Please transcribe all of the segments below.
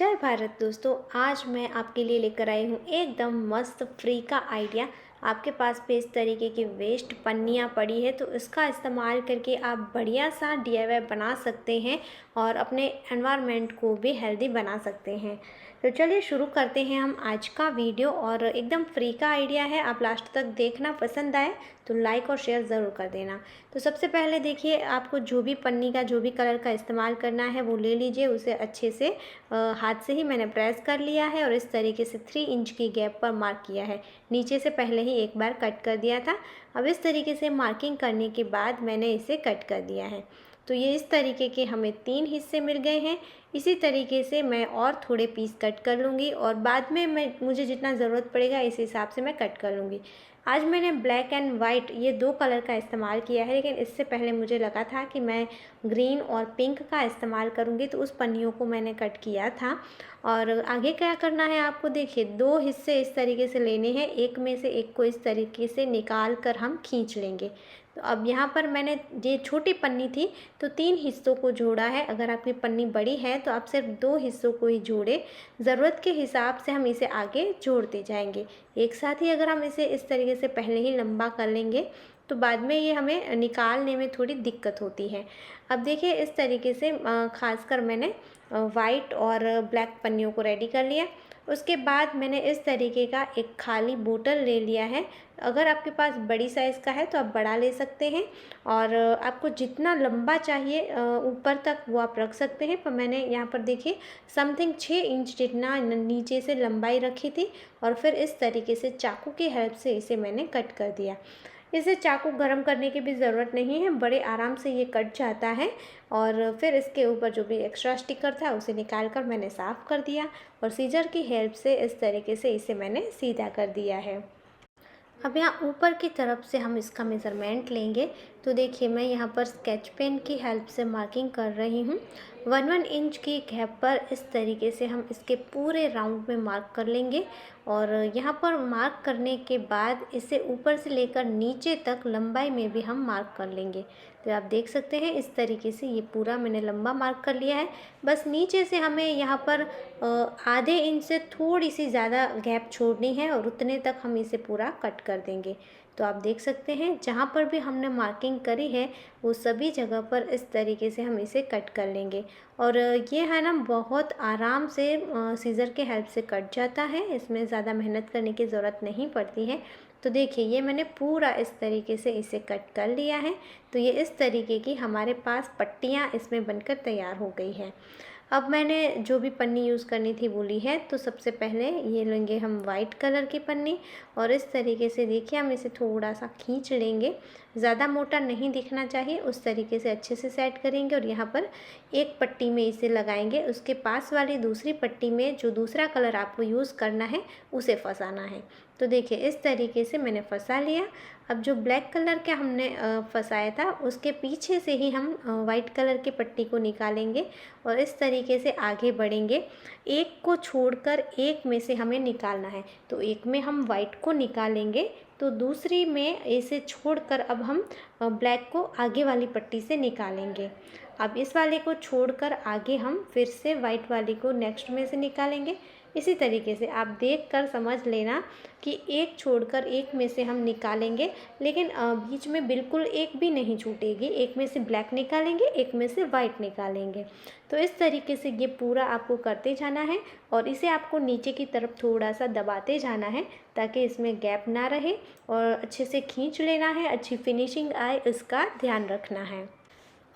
जय भारत दोस्तों। आज मैं आपके लिए लेकर आई हूँ एकदम मस्त फ्री का आइडिया। आपके पास भी इस तरीके की वेस्ट पन्नियाँ पड़ी है तो इसका इस्तेमाल करके आप बढ़िया सा डीआईवाई बना सकते हैं और अपने एनवायरनमेंट को भी हेल्दी बना सकते हैं। तो चलिए शुरू करते हैं हम आज का वीडियो। और एकदम फ्री का आइडिया है, आप लास्ट तक देखना। पसंद आए तो लाइक और शेयर ज़रूर कर देना। तो सबसे पहले देखिए, आपको जो भी पन्नी का जो भी कलर का इस्तेमाल करना है वो ले लीजिए। उसे अच्छे से हाथ से ही मैंने प्रेस कर लिया है और इस तरीके से 3 इंच की गैप पर मार्क किया है। नीचे से पहले ही एक बार कट कर दिया था। अब इस तरीके से मार्किंग करने के बाद मैंने इसे कट कर दिया है। तो ये इस तरीके के हमें 3 हिस्से मिल गए हैं। इसी तरीके से मैं और थोड़े पीस कट कर लूँगी और बाद में मुझे जितना ज़रूरत पड़ेगा इस हिसाब से मैं कट कर लूँगी। आज मैंने ब्लैक एंड वाइट ये 2 कलर का इस्तेमाल किया है, लेकिन इससे पहले मुझे लगा था कि मैं ग्रीन और पिंक का इस्तेमाल करूँगी, तो उस पन्नियों को मैंने कट किया था। और आगे क्या करना है आपको, देखिए 2 हिस्से इस तरीके से लेने हैं। एक में से एक को इस तरीके से निकाल कर हम खींच लेंगे। तो अब यहाँ पर मैंने ये छोटी पन्नी थी तो 3 हिस्सों को जोड़ा है। अगर आपकी पन्नी बड़ी है तो आप सिर्फ 2 हिस्सों को ही जोड़े। ज़रूरत के हिसाब से हम इसे आगे जोड़ते जाएंगे। एक साथ ही अगर हम इसे इस तरीके से पहले ही लंबा कर लेंगे तो बाद में ये हमें निकालने में थोड़ी दिक्कत होती है। अब देखिए इस तरीके से खासकर मैंने वाइट और ब्लैक पन्नियों को रेडी कर लिया। उसके बाद मैंने इस तरीके का एक खाली बोतल ले लिया है। अगर आपके पास बड़ी साइज़ का है तो आप बड़ा ले सकते हैं और आपको जितना लंबा चाहिए ऊपर तक वो आप रख सकते हैं। पर मैंने यहाँ पर देखिए समथिंग 6 इंच जितना नीचे से लंबाई रखी थी और फिर इस तरीके से चाकू की हेल्प से इसे मैंने कट कर दिया। इसे चाकू गरम करने की भी ज़रूरत नहीं है, बड़े आराम से ये कट जाता है। और फिर इसके ऊपर जो भी एक्स्ट्रा स्टिकर था उसे निकाल कर मैंने साफ़ कर दिया और सीजर की हेल्प से इस तरीके से इसे मैंने सीधा कर दिया है। अब यहाँ ऊपर की तरफ से हम इसका मेज़रमेंट लेंगे। तो देखिए मैं यहाँ पर स्केच पेन की हेल्प से मार्किंग कर रही हूँ। 1 इंच की गैप पर इस तरीके से हम इसके पूरे राउंड में मार्क कर लेंगे और यहाँ पर मार्क करने के बाद इसे ऊपर से लेकर नीचे तक लंबाई में भी हम मार्क कर लेंगे। तो आप देख सकते हैं इस तरीके से ये पूरा मैंने लंबा मार्क कर लिया है। बस नीचे से हमें यहाँ पर आधे इंच से थोड़ी सी ज़्यादा गैप छोड़नी है और उतने तक हम इसे पूरा कट कर देंगे। तो आप देख सकते हैं जहाँ पर भी हमने मार्किंग करी है वो सभी जगह पर इस तरीके से हम इसे कट कर लेंगे। और ये है ना बहुत आराम से सीज़र के हेल्प से कट जाता है, इसमें ज़्यादा मेहनत करने की ज़रूरत नहीं पड़ती है। तो देखिए ये मैंने पूरा इस तरीके से इसे कट कर लिया है। तो ये इस तरीके की हमारे पास पट्टियाँ इसमें बनकर तैयार हो गई है। अब मैंने जो भी पन्नी यूज़ करनी थी वो ली है। तो सबसे पहले ये लेंगे हम वाइट कलर की पन्नी और इस तरीके से देखिए हम इसे थोड़ा सा खींच लेंगे। ज़्यादा मोटा नहीं दिखना चाहिए, उस तरीके से अच्छे से सेट करेंगे और यहाँ पर एक पट्टी में इसे लगाएंगे। उसके पास वाली दूसरी पट्टी में जो दूसरा कलर आपको यूज़ करना है उसे फंसाना है। तो देखिए इस तरीके से मैंने फंसा लिया। अब जो ब्लैक कलर का हमने फंसाया था उसके पीछे से ही हम वाइट कलर की पट्टी को निकालेंगे और इस तरीके से आगे बढ़ेंगे। एक को छोड़कर एक में से हमें निकालना है। तो एक में हम वाइट को निकालेंगे तो दूसरी में इसे छोड़कर अब हम ब्लैक को आगे वाली पट्टी से निकालेंगे। अब इस वाले को छोड़कर आगे हम फिर से वाइट वाली को नेक्स्ट में से निकालेंगे। इसी तरीके से आप देख कर समझ लेना कि एक छोड़कर एक में से हम निकालेंगे, लेकिन बीच में बिल्कुल एक भी नहीं छूटेगी। एक में से ब्लैक निकालेंगे, एक में से वाइट निकालेंगे। तो इस तरीके से ये पूरा आपको करते जाना है और इसे आपको नीचे की तरफ थोड़ा सा दबाते जाना है ताकि इसमें गैप ना रहे और अच्छे से खींच लेना है, अच्छी फिनिशिंग आए इसका ध्यान रखना है।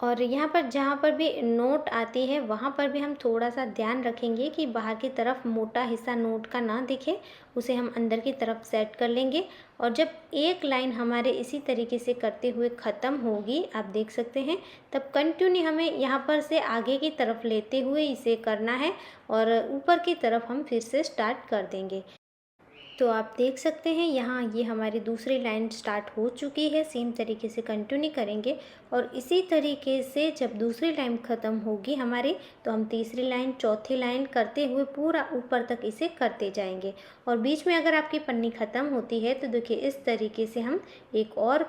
और यहाँ पर जहाँ पर भी नोट आती है वहाँ पर भी हम थोड़ा सा ध्यान रखेंगे कि बाहर की तरफ मोटा हिस्सा नोट का ना दिखे, उसे हम अंदर की तरफ सेट कर लेंगे। और जब एक लाइन हमारे इसी तरीके से करते हुए ख़त्म होगी, आप देख सकते हैं, तब कंटिन्यू हमें यहाँ पर से आगे की तरफ लेते हुए इसे करना है और ऊपर की तरफ हम फिर से स्टार्ट कर देंगे। तो आप देख सकते हैं यहाँ ये हमारी दूसरी लाइन स्टार्ट हो चुकी है। सेम तरीके से कंटिन्यू करेंगे और इसी तरीके से जब दूसरी लाइन ख़त्म होगी हमारी, तो हम तीसरी लाइन, चौथी लाइन करते हुए पूरा ऊपर तक इसे करते जाएंगे। और बीच में अगर आपकी पन्नी ख़त्म होती है तो देखिए इस तरीके से हम एक और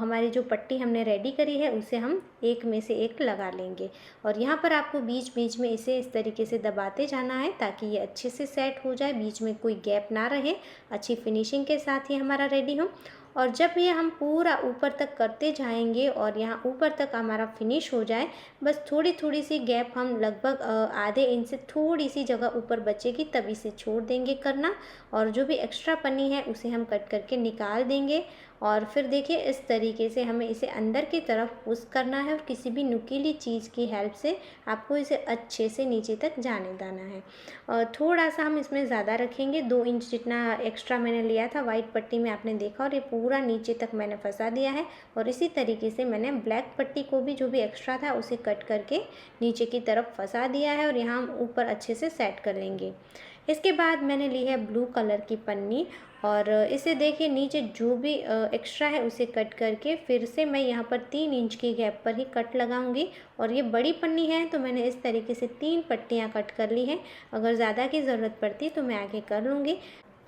हमारी जो पट्टी हमने रेडी करी है उसे हम एक में से एक लगा लेंगे। और यहाँ पर आपको बीच बीच में इसे इस तरीके से दबाते जाना है ताकि ये अच्छे से सेट हो जाए, बीच में कोई गैप ना रहे, अच्छी फिनिशिंग के साथ ही हमारा रेडी हो। और जब ये हम पूरा ऊपर तक करते जाएंगे और यहाँ ऊपर तक हमारा फिनिश हो जाए, बस थोड़ी थोड़ी सी गैप, हम लगभग आधे इंच से थोड़ी सी जगह ऊपर बचेगी तब इसे छोड़ देंगे करना। और जो भी एक्स्ट्रा पन्नी है उसे हम कट करके निकाल देंगे। और फिर देखिए इस तरीके से हमें इसे अंदर की तरफ पुश करना है और किसी भी नुकीली चीज़ की हेल्प से आपको इसे अच्छे से नीचे तक जाने देना है। और थोड़ा सा हम इसमें ज़्यादा रखेंगे, 2 इंच जितना एक्स्ट्रा मैंने लिया था वाइट पट्टी में, आपने देखा, और ये पूरा नीचे तक मैंने फंसा दिया है। और इसी तरीके से मैंने ब्लैक पट्टी को भी, जो भी एक्स्ट्रा था, उसे कट करके नीचे की तरफ फंसा दिया है और यहाँ हम ऊपर अच्छे से सेट कर लेंगे। इसके बाद मैंने ली है ब्लू कलर की पन्नी और इसे देखिए नीचे जो भी एक्स्ट्रा है उसे कट करके फिर से मैं यहाँ पर 3 इंच की गैप पर ही कट लगाऊंगी। और ये बड़ी पन्नी है तो मैंने इस तरीके से 3 पट्टियाँ कट कर ली हैं। अगर ज़्यादा की ज़रूरत पड़ती तो मैं आगे कर लूँगी।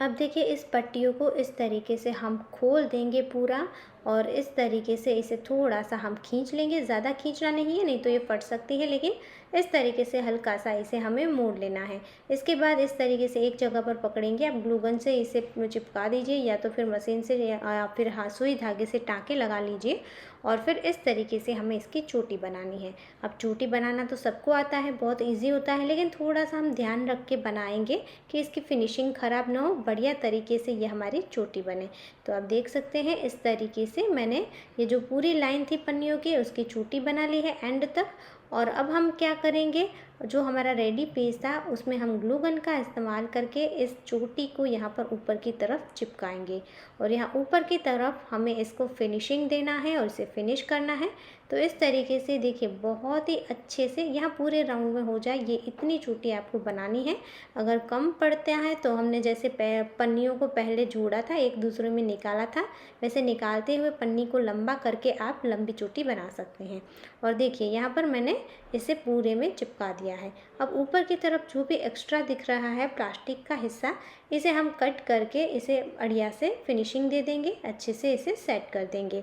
अब देखिए इस पट्टियों को इस तरीके से हम खोल देंगे पूरा और इस तरीके से इसे थोड़ा सा हम खींच लेंगे। ज़्यादा खींचना नहीं है, नहीं तो ये फट सकती है, लेकिन इस तरीके से हल्का सा इसे हमें मोड़ लेना है। इसके बाद इस तरीके से एक जगह पर पकड़ेंगे, आप ग्लू गन से इसे चिपका दीजिए या तो फिर मशीन से या फिर सुई धागे से टाँके लगा लीजिए। और फिर इस तरीके से हमें इसकी चोटी बनानी है। अब चोटी बनाना तो सबको आता है, बहुत ईजी होता है, लेकिन थोड़ा सा हम ध्यान रख के बनाएंगे कि इसकी फिनिशिंग ख़राब ना हो, बढ़िया तरीके से ये हमारी चोटी बने। तो आप देख सकते हैं इस तरीके से मैंने ये जो पूरी लाइन थी पन्नियों की उसकी चोटी बना ली है एंड तक। और अब हम क्या करेंगे, जो हमारा रेडी पेज था उसमें हम ग्लू गन का इस्तेमाल करके इस चोटी को यहाँ पर ऊपर की तरफ चिपकाएंगे और यहाँ ऊपर की तरफ हमें इसको फिनिशिंग देना है और इसे फिनिश करना है। तो इस तरीके से देखिए बहुत ही अच्छे से यहाँ पूरे राउंड में हो जाए, ये इतनी चोटी आपको बनानी है। अगर कम पड़ता है तो हमने जैसे पन्नियों को पहले जोड़ा था, एक दूसरे में निकाला था, वैसे निकालते हुए पन्नी को लंबा करके आप लंबी चोटी बना सकते हैं। और देखिए यहाँ पर मैंने इसे पूरे में चिपका दिया है। अब ऊपर की तरफ जो भी एक्स्ट्रा दिख रहा है प्लास्टिक का हिस्सा, इसे हम कट करके इसे अड़िया से फिनिशिंग दे देंगे, अच्छे से इसे सेट कर देंगे।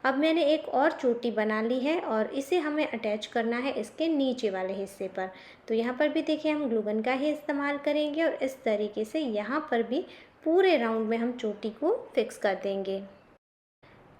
अब मैंने एक और चोटी बना ली है और इसे हमें अटैच करना है इसके नीचे वाले हिस्से पर। तो यहाँ पर भी देखिए हम ग्लू गन का ही इस्तेमाल करेंगे और इस तरीके से यहाँ पर भी पूरे राउंड में हम चोटी को फिक्स कर देंगे।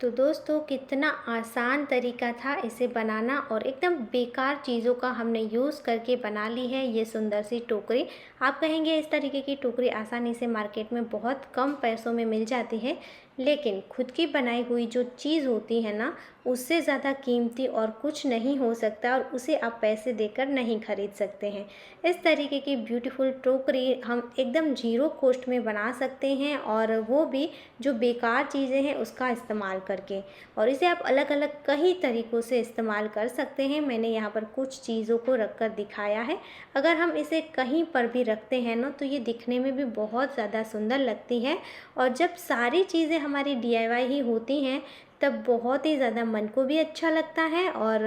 तो दोस्तों कितना आसान तरीका था इसे बनाना और एकदम बेकार चीज़ों का हमने यूज़ करके बना ली है ये सुंदर सी टोकरी। आप कहेंगे इस तरीके की टोकरी आसानी से मार्केट में बहुत कम पैसों में मिल जाती है, लेकिन खुद की बनाई हुई जो चीज़ होती है ना, उससे ज़्यादा कीमती और कुछ नहीं हो सकता और उसे आप पैसे देकर नहीं खरीद सकते हैं। इस तरीके की ब्यूटीफुल टोकरी हम एकदम ज़ीरो कॉस्ट में बना सकते हैं और वो भी जो बेकार चीज़ें हैं उसका इस्तेमाल करके। और इसे आप अलग अलग कई तरीक़ों से इस्तेमाल कर सकते हैं। मैंने यहाँ पर कुछ चीज़ों को रख कर दिखाया है। अगर हम इसे कहीं पर भी रखते हैं ना तो ये दिखने में भी बहुत ज़्यादा सुंदर लगती है। और जब सारी चीज़ें हमारी DIY ही होती हैं तब बहुत ही ज़्यादा मन को भी अच्छा लगता है और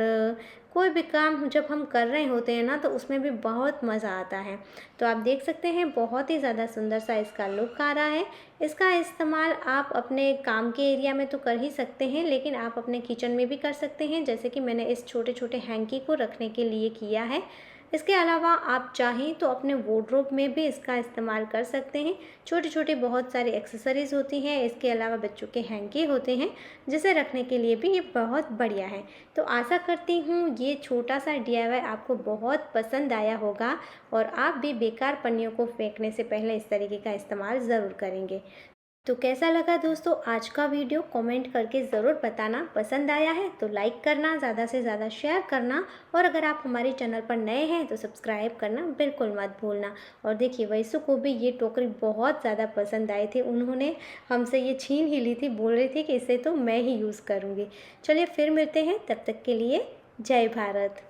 कोई भी काम जब हम कर रहे होते हैं ना तो उसमें भी बहुत मज़ा आता है। तो आप देख सकते हैं बहुत ही ज़्यादा सुंदर सा इसका लुक आ रहा है। इसका इस्तेमाल आप अपने काम के एरिया में तो कर ही सकते हैं, लेकिन आप अपने किचन में भी कर सकते हैं, जैसे कि मैंने इस छोटे छोटे हैंकी को रखने के लिए किया है। इसके अलावा आप चाहें तो अपने वार्डरोब में भी इसका इस्तेमाल कर सकते हैं। छोटे छोटे बहुत सारी एक्सेसरीज़ होती हैं, इसके अलावा बच्चों के हैंकी होते हैं जिसे रखने के लिए भी ये बहुत बढ़िया है। तो आशा करती हूँ ये छोटा सा DIY आपको बहुत पसंद आया होगा और आप भी बेकार पन्नियों को फेंकने से पहले इस तरीके का इस्तेमाल ज़रूर करेंगे। तो कैसा लगा दोस्तों आज का वीडियो, कमेंट करके ज़रूर बताना। पसंद आया है तो लाइक करना, ज़्यादा से ज़्यादा शेयर करना और अगर आप हमारे चैनल पर नए हैं तो सब्सक्राइब करना बिल्कुल मत भूलना। और देखिए वैसु को भी ये टोकरी बहुत ज़्यादा पसंद आई थी, उन्होंने हमसे ये छीन ही ली थी, बोल रही थी कि इसे तो मैं ही यूज़ करूँगी। चलिए फिर मिलते हैं, तब तक के लिए जय भारत।